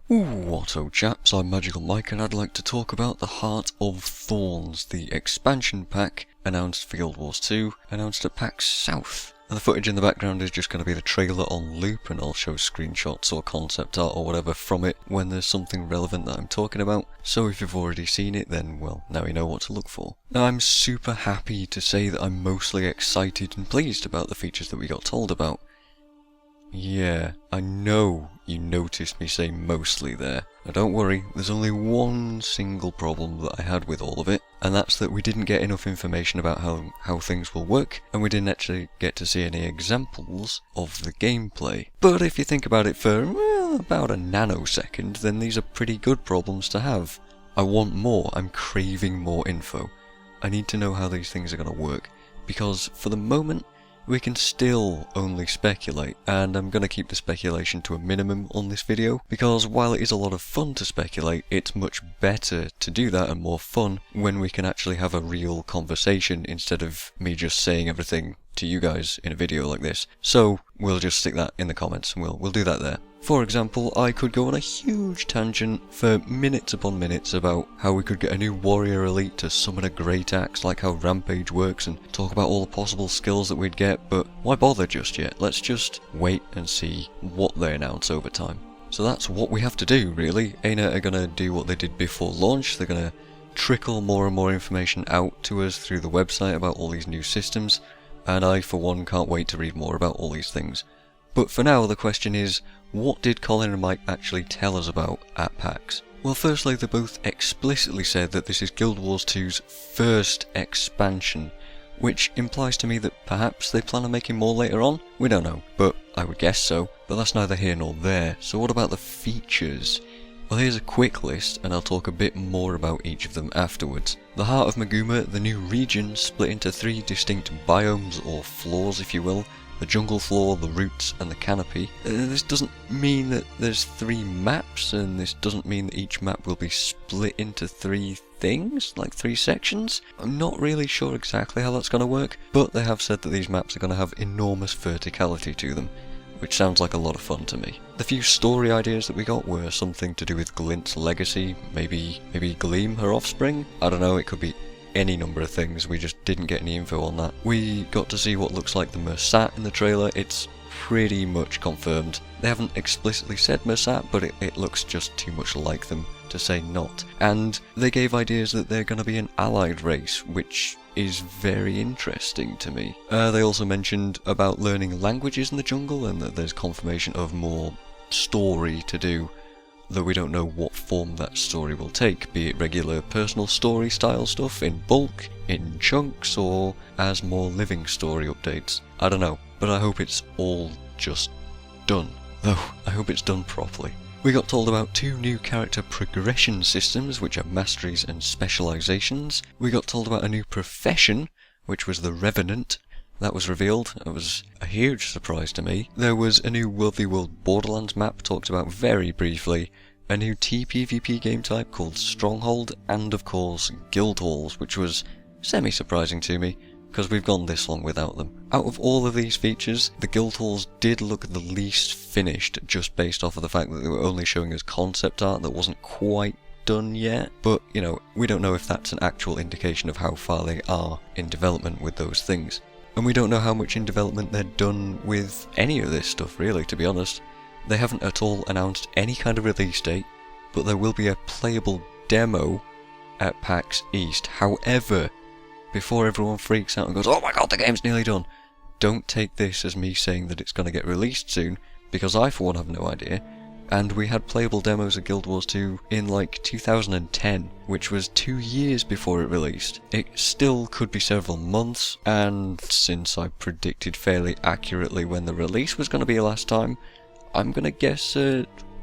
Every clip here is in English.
What up chaps, I'm MagicalMike and I'd like to talk about the Heart of Thorns, the expansion pack announced for Guild Wars 2, announced at PAX South. And the footage in the background is just going to be the trailer on loop, and I'll show screenshots or concept art or whatever from it when there's something relevant that I'm talking about. So if you've already seen it, then well, now you know what to look for. Now I'm super happy to say that I'm mostly excited and pleased about the features that we got told about. Yeah, I know you noticed me say mostly there. Now don't worry, there's only one single problem that I had with all of it, and that's that we didn't get enough information about how things will work, and we didn't actually get to see any examples of the gameplay. But if you think about it for, well, about a nanosecond, then these are pretty good problems to have. I want more, I'm craving more info. I need to know how these things are going to work, because for the moment, we can still only speculate, and I'm going to keep the speculation to a minimum on this video, because while it is a lot of fun to speculate, it's much better to do that and more fun when we can actually have a real conversation instead of me just saying everything to you guys in a video like this. So we'll just stick that in the comments and we'll do that there. For example, I could go on a huge tangent for minutes upon minutes about how we could get a new warrior elite to summon a great axe, like how Rampage works, and talk about all the possible skills that we'd get, but why bother just yet? Let's just wait and see what they announce over time. So that's what we have to do, really. ANA are going to do what they did before launch. They're going to trickle more and more information out to us through the website about all these new systems, and I for one can't wait to read more about all these things. But for now the question is, what did Colin and Mike actually tell us about at PAX? Well, firstly, they both explicitly said that this is Guild Wars 2's first expansion, which implies to me that perhaps they plan on making more later on? We don't know, but I would guess so. But that's neither here nor there. So what about the features? Well, here's a quick list, and I'll talk a bit more about each of them afterwards. The Heart of Maguma, the new region, split into 3 distinct biomes, or floors if you will. The jungle floor, the roots, and the canopy. This doesn't mean that there's 3 maps, and this doesn't mean that each map will be split into 3 things, like 3 sections. I'm not really sure exactly how that's going to work, but they have said that these maps are going to have enormous verticality to them, which sounds like a lot of fun to me. The few story ideas that we got were something to do with Glint's legacy, maybe Gleam, her offspring? I don't know, it could be any number of things, we just didn't get any info on that. We got to see what looks like the Mersat in the trailer. It's pretty much confirmed. They haven't explicitly said Mersat, but it looks just too much like them to say not. And they gave ideas that they're going to be an allied race, which is very interesting to me. They also mentioned about learning languages in the jungle, and that there's confirmation of more story to do, though we don't know what form that story will take, be it regular personal story style stuff in bulk, in chunks, or as more living story updates. I don't know, but I hope it's all just done. Though, I hope it's done properly. We got told about 2 new character progression systems, which are masteries and specializations. We got told about a new profession, which was the Revenant. That was revealed. It was a huge surprise to me. There was a new World v World Borderlands map talked about very briefly, a new TPVP game type called Stronghold, and of course Guild Halls, which was semi-surprising to me, because we've gone this long without them. Out of all of these features, the Guild Halls did look the least finished, just based off of the fact that they were only showing us concept art that wasn't quite done yet, but you know, we don't know if that's an actual indication of how far they are in development with those things. And we don't know how much in development they're done with any of this stuff, really, to be honest. They haven't at all announced any kind of release date, but there will be a playable demo at PAX East. However, before everyone freaks out and goes, "Oh my god, the game's nearly done," don't take this as me saying that it's going to get released soon, because I for one have no idea. And we had playable demos of Guild Wars 2 in like 2010, which was 2 years before it released. It still could be several months, and since I predicted fairly accurately when the release was going to be last time, I'm going to guess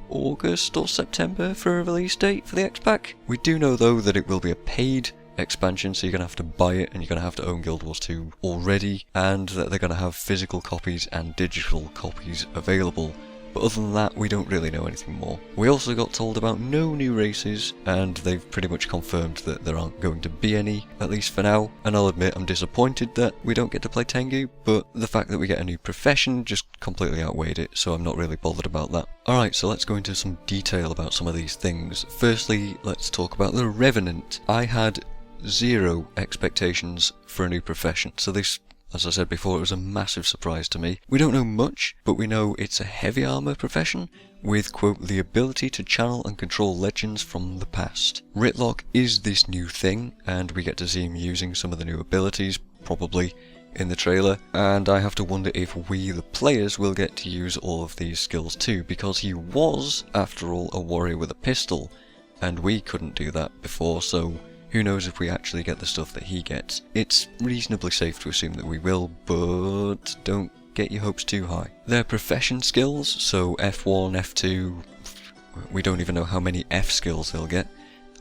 August or September for a release date for the X-Pack. We do know though that it will be a paid expansion, so you're going to have to buy it and you're going to have to own Guild Wars 2 already, and that they're going to have physical copies and digital copies available but other than that we don't really know anything more. We also got told about no new races, and they've pretty much confirmed that there aren't going to be any, at least for now, and I'll admit I'm disappointed that we don't get to play Tengu, but the fact that we get a new profession just completely outweighed it, so I'm not really bothered about that. Alright, so let's go into some detail about some of these things. Firstly, let's talk about the Revenant. I had zero expectations for a new profession, so this, as I said before, it was a massive surprise to me. We don't know much, but we know it's a heavy armor profession with, quote, the ability to channel and control legends from the past. Ritlock is this new thing, and we get to see him using some of the new abilities, probably, in the trailer, and I have to wonder if we, the players, will get to use all of these skills too, because he was, after all, a warrior with a pistol, and we couldn't do that before, so who knows if we actually get the stuff that he gets. It's reasonably safe to assume that we will, but don't get your hopes too high. Their profession skills, so F1, F2, we don't even know how many F skills they'll get.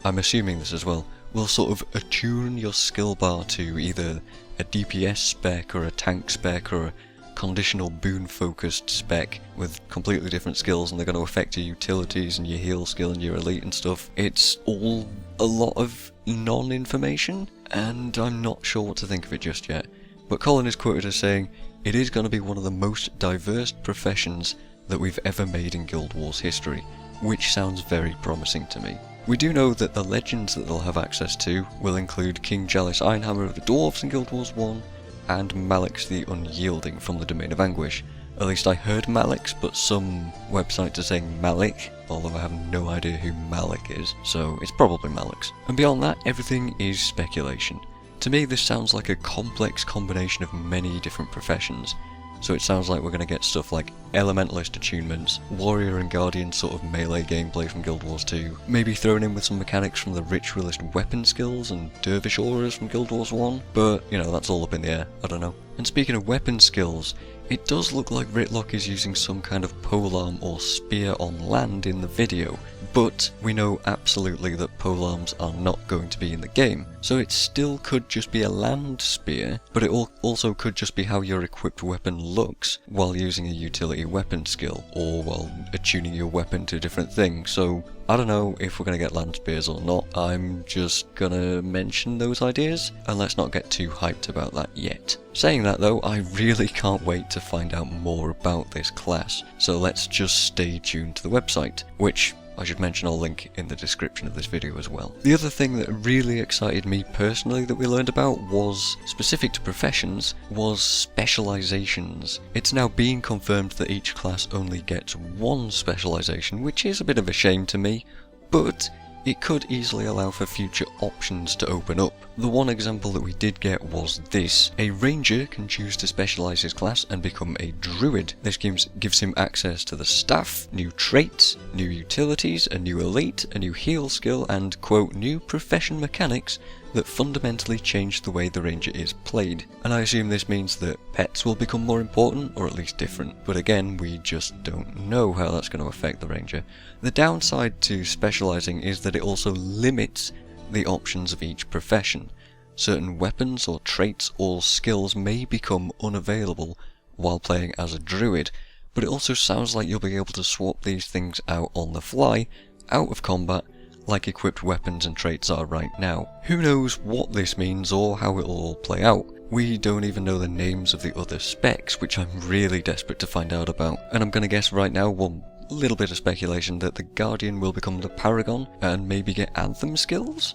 I'm assuming this as well, will sort of attune your skill bar to either a DPS spec or a tank spec or a conditional boon focused spec with completely different skills, and they're going to affect your utilities and your heal skill and your elite and stuff. It's all a lot of non-information, and I'm not sure what to think of it just yet. But Colin is quoted as saying, "It is going to be one of the most diverse professions that we've ever made in Guild Wars history," which sounds very promising to me. We do know that the legends that they'll have access to will include King Jalis Ironhammer of the Dwarves in Guild Wars 1, and Malix the Unyielding from the Domain of Anguish. At least I heard Malix, but some websites are saying Malik, although I have no idea who Malik is, so it's probably Malix. And beyond that, everything is speculation. To me, this sounds like a complex combination of many different professions. So it sounds like we're going to get stuff like Elementalist attunements, Warrior and Guardian sort of melee gameplay from Guild Wars 2, maybe thrown in with some mechanics from the Ritualist weapon skills and Dervish auras from Guild Wars 1, but, you know, that's all up in the air, I don't know. And speaking of weapon skills, it does look like Ritlock is using some kind of polearm or spear on land in the video, but we know absolutely that polearms are not going to be in the game, so it still could just be a land spear, but it also could just be how your equipped weapon looks while using a utility weapon skill, or while attuning your weapon to different things. So I don't know if we're going to get land spears or not. I'm just gonna mention those ideas, and let's not get too hyped about that yet. Saying that though, I really can't wait to find out more about this class, so let's just stay tuned to the website, which I should mention I'll link in the description of this video as well. The other thing that really excited me personally that we learned about was, specific to professions, was specializations. It's now being confirmed that each class only gets one specialization, which is a bit of a shame to me, but it could easily allow for future options to open up. The one example that we did get was this. A ranger can choose to specialise his class and become a druid. This gives him access to the staff, new traits, new utilities, a new elite, a new heal skill, and, quote, new profession mechanics that fundamentally change the way the ranger is played. And I assume this means that pets will become more important, or at least different, but again, we just don't know how that's going to affect the ranger. The downside to specialising is that it also limits the options of each profession. Certain weapons or traits or skills may become unavailable while playing as a druid, but it also sounds like you'll be able to swap these things out on the fly, out of combat, like equipped weapons and traits are right now. Who knows what this means or how it'll all play out. We don't even know the names of the other specs, which I'm really desperate to find out about. And I'm gonna guess right now, one little bit of speculation, that the Guardian will become the Paragon and maybe get Anthem skills?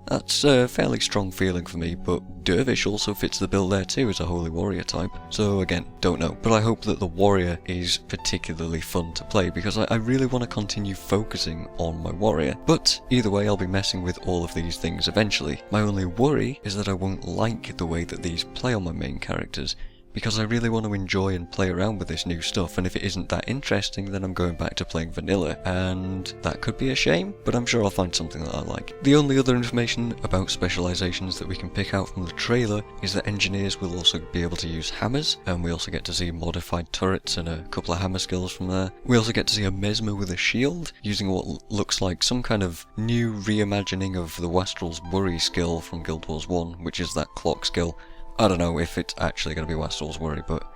That's a fairly strong feeling for me, but Dervish also fits the bill there too as a Holy Warrior type. So again, don't know. But I hope that the Warrior is particularly fun to play, because I really want to continue focusing on my Warrior. But either way, I'll be messing with all of these things eventually. My only worry is that I won't like the way that these play on my main characters, because I really want to enjoy and play around with this new stuff, and if it isn't that interesting, then I'm going back to playing vanilla, and that could be a shame, but I'm sure I'll find something that I like. The only other information about specializations that we can pick out from the trailer is that engineers will also be able to use hammers, and we also get to see modified turrets and a couple of hammer skills from there. We also get to see a Mesmer with a shield, using what looks like some kind of new reimagining of the Wastrel's Worry skill from Guild Wars 1, which is that clock skill. I don't know if it's actually going to be Wastrel's Worry, but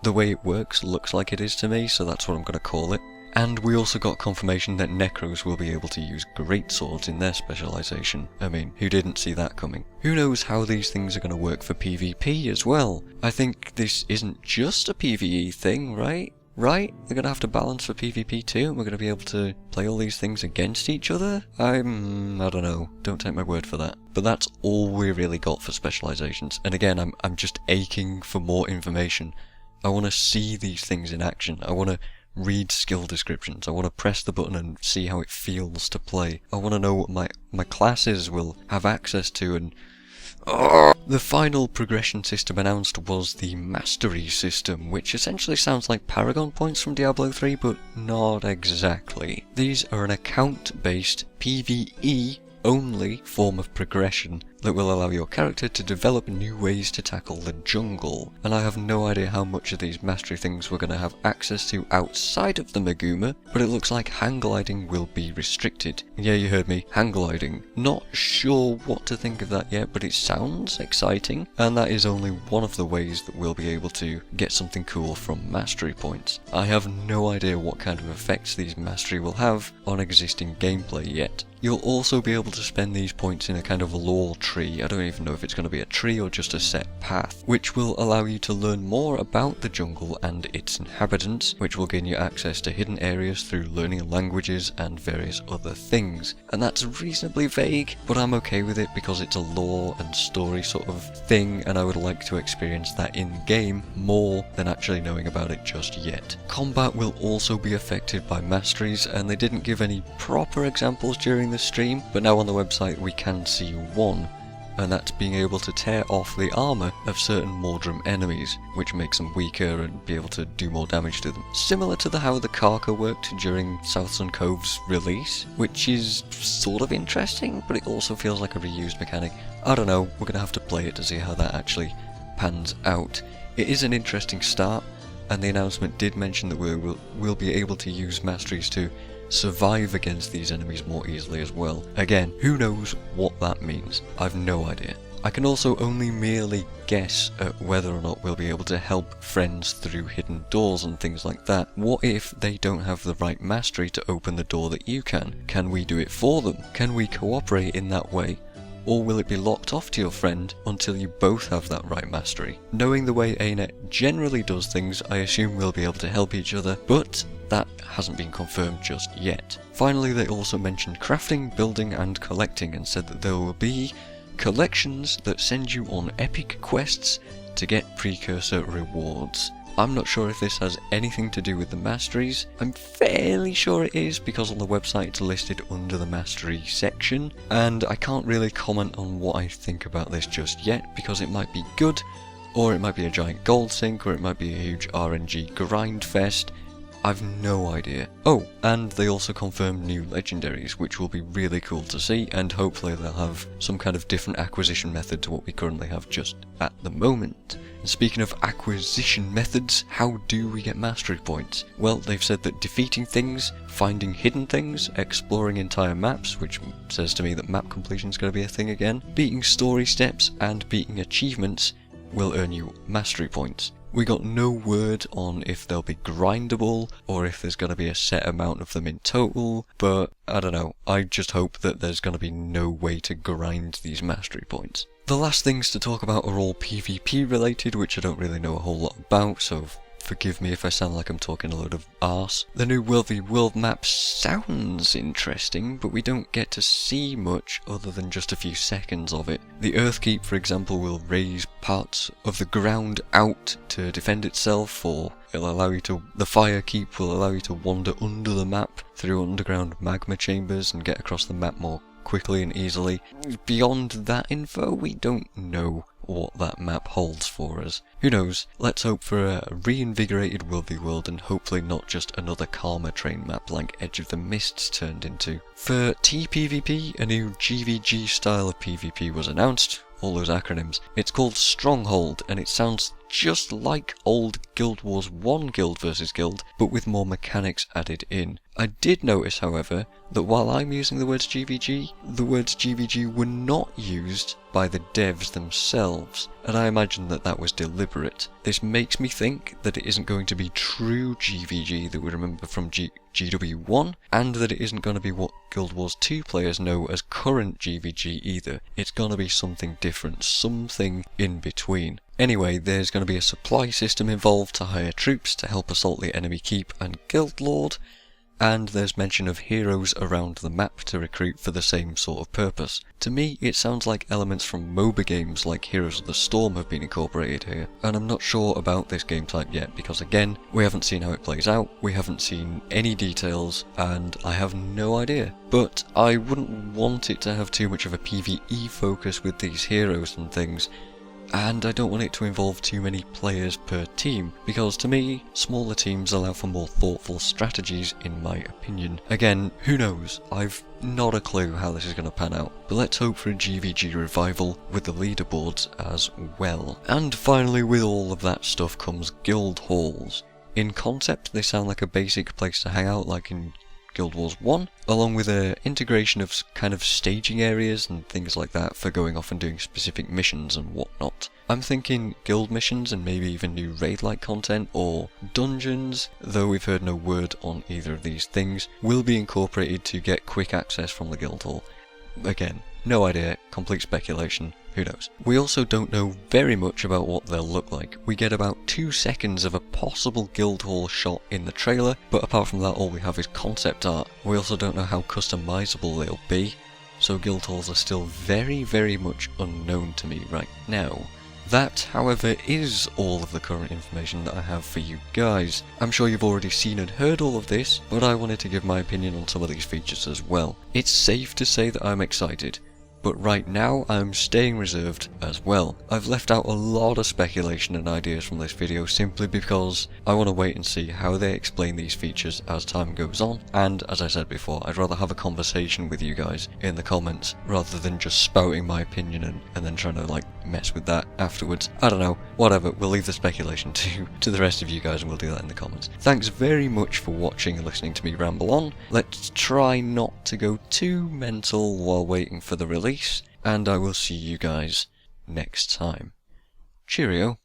The way it works looks like it is to me, so that's what I'm going to call it. And we also got confirmation that Necros will be able to use greatswords in their specialisation. I mean, who didn't see that coming? Who knows how these things are going to work for PvP as well? I think this isn't just a PvE thing, right? Right? They're going to have to balance for PvP too, and we're going to be able to play all these things against each other? I don't know. Don't take my word for that. But that's all we really got for specialisations. And again, I'm just aching for more information. I want to see these things in action. I want to read skill descriptions. I want to press the button and see how it feels to play. I want to know what my classes will have access to, and the final progression system announced was the Mastery system, which essentially sounds like Paragon points from Diablo 3, but not exactly. These are an account-based PvE only form of progression that will allow your character to develop new ways to tackle the jungle. And I have no idea how much of these mastery things we're going to have access to outside of the Maguma, but it looks like hang gliding will be restricted. Yeah, you heard me, hang gliding. Not sure what to think of that yet, but it sounds exciting, and that is only one of the ways that we'll be able to get something cool from mastery points. I have no idea what kind of effects these mastery will have on existing gameplay yet. You'll also be able to spend these points in a kind of lore tree. I don't even know if it's going to be a tree or just a set path, which will allow you to learn more about the jungle and its inhabitants, which will gain you access to hidden areas through learning languages and various other things. And that's reasonably vague, but I'm okay with it because it's a lore and story sort of thing, and I would like to experience that in-game more than actually knowing about it just yet. Combat will also be affected by masteries, and they didn't give any proper examples during the stream, but now on the website we can see one, and that's being able to tear off the armour of certain Mordrum enemies, which makes them weaker and be able to do more damage to them. Similar to how the Karka worked during Southsun Cove's release, which is sort of interesting, but it also feels like a reused mechanic. I don't know, we're going to have to play it to see how that actually pans out. It is an interesting start, and the announcement did mention that we'll be able to use masteries to survive against these enemies more easily as well. Again, who knows what that means? I've no idea. I can also only merely guess at whether or not we'll be able to help friends through hidden doors and things like that. What if they don't have the right mastery to open the door that you can? Can we do it for them? Can we cooperate in that way? Or will it be locked off to your friend until you both have that right mastery? Knowing the way ANET generally does things, I assume we'll be able to help each other, but that hasn't been confirmed just yet. Finally, they also mentioned crafting, building and collecting, and said that there will be collections that send you on epic quests to get precursor rewards. I'm not sure if this has anything to do with the masteries. I'm fairly sure it is, because on the website it's listed under the mastery section, and I can't really comment on what I think about this just yet, because it might be good, or it might be a giant gold sink, or it might be a huge RNG grind fest. I've no idea. Oh, and they also confirmed new legendaries, which will be really cool to see, and hopefully they'll have some kind of different acquisition method to what we currently have just at the moment. And speaking of acquisition methods, how do we get mastery points? Well, they've said that defeating things, finding hidden things, exploring entire maps, which says to me that map completion is going to be a thing again, beating story steps and beating achievements will earn you mastery points. We got no word on if they'll be grindable or if there's going to be a set amount of them in total, but I don't know. I just hope that there's going to be no way to grind these mastery points. The last things to talk about are all PvP related, which I don't really know a whole lot about, so forgive me if I sound like I'm talking a load of arse. The new World v World map sounds interesting, but we don't get to see much other than just a few seconds of it. The Earthkeep, for example, will raise parts of the ground out to defend itself, or it'll allow you to. The Firekeep will allow you to wander under the map through underground magma chambers and get across the map more quickly and easily. Beyond that info, we don't know what that map holds for us. Who knows? Let's hope for a reinvigorated World v World and hopefully not just another Karma train map like Edge of the Mists turned into. For TPvP, a new GVG style of PvP was announced. All those acronyms. It's called Stronghold, and it sounds just like old Guild Wars 1 Guild vs Guild, but with more mechanics added in. I did notice, however, that while I'm using the words GVG, the words GVG were not used by the devs themselves, and I imagine that that was deliberate. This makes me think that it isn't going to be true GVG that we remember from GW1, and that it isn't going to be what Guild Wars 2 players know as current GVG either. It's going to be something different, something in between. Anyway, there's going to be a supply system involved to hire troops to help assault the enemy keep and guild lord, and there's mention of heroes around the map to recruit for the same sort of purpose. To me, it sounds like elements from MOBA games like Heroes of the Storm have been incorporated here, and I'm not sure about this game type yet because again, we haven't seen how it plays out, we haven't seen any details, and I have no idea. But I wouldn't want it to have too much of a PvE focus with these heroes and things, and I don't want it to involve too many players per team, because to me, smaller teams allow for more thoughtful strategies in my opinion. Again, who knows, I've not a clue how this is going to pan out, but let's hope for a GVG revival with the leaderboards as well. And finally, with all of that stuff comes guild halls. In concept, they sound like a basic place to hang out like in Guild Wars 1, along with an integration of kind of staging areas and things like that for going off and doing specific missions and whatnot. I'm thinking guild missions and maybe even new raid-like content or dungeons, though we've heard no word on either of these things, will be incorporated to get quick access from the guild hall. Again, no idea, complete speculation, who knows. We also don't know very much about what they'll look like. We get about 2 seconds of a possible guild hall shot in the trailer, but apart from that all we have is concept art. We also don't know how customizable they'll be, so guild halls are still very much unknown to me right now. That, however, is all of the current information that I have for you guys. I'm sure you've already seen and heard all of this, but I wanted to give my opinion on some of these features as well. It's safe to say that I'm excited, but right now I'm staying reserved as well. I've left out a lot of speculation and ideas from this video simply because I want to wait and see how they explain these features as time goes on, and as I said before, I'd rather have a conversation with you guys in the comments rather than just spouting my opinion and then trying to like mess with that afterwards. I don't know, whatever, we'll leave the speculation to the rest of you guys and we'll do that in the comments. Thanks very much for watching and listening to me ramble on. Let's try not to go too mental while waiting for the release, and I will see you guys next time. Cheerio.